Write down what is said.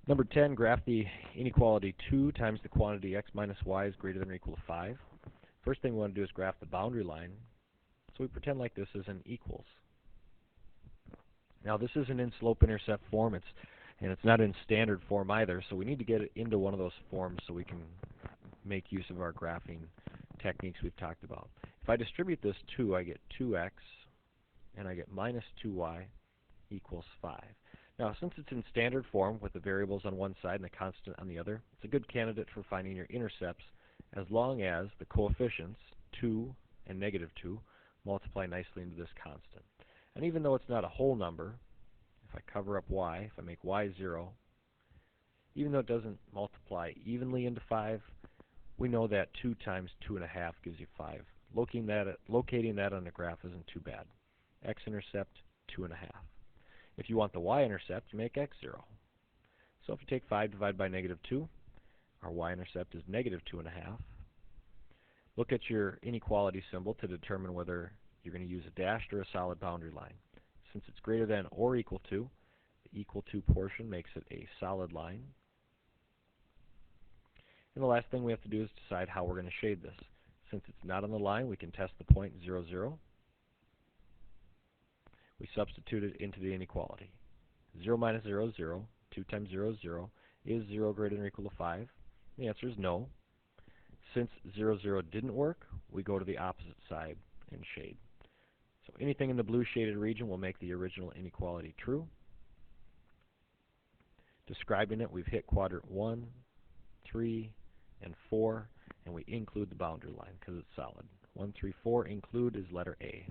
Number 10, graph the inequality 2 times the quantity x minus y is greater than or equal to 5. First thing we want to do is graph the boundary line. So we pretend like this is an equals. Now this isn't in slope-intercept form, and it's not in standard form either, so we need to get it into one of those forms so we can make use of our graphing techniques we've talked about. If I distribute this 2, I get 2x, and I get minus 2y equals 5. Now, since it's in standard form with the variables on one side and the constant on the other, it's a good candidate for finding your intercepts as long as the coefficients, 2 and negative 2, multiply nicely into this constant. And even though it's not a whole number, if I cover up y, if I make y 0, even though it doesn't multiply evenly into 5, we know that 2 times 2.5 gives you 5. Locating that on the graph isn't too bad. X-intercept, 2.5. If you want the y-intercept, you make x 0. So if you take 5 divided by negative 2, our y-intercept is negative 2.5. Look at your inequality symbol to determine whether you're going to use a dashed or a solid boundary line. Since it's greater than or equal to, the equal to portion makes it a solid line. And the last thing we have to do is decide how we're going to shade this. Since it's not on the line, we can test the point 0, 0. We substitute it into the inequality. 0 minus 0 is 0. 2 times 0 is 0. Is 0 greater than or equal to 5? The answer is no. Since 0, 0 didn't work, we go to the opposite side and shade. So anything in the blue shaded region will make the original inequality true. Describing it, we've hit quadrant 1, 3, and 4, and we include the boundary line because it's solid. 1, 3, 4 include is letter A.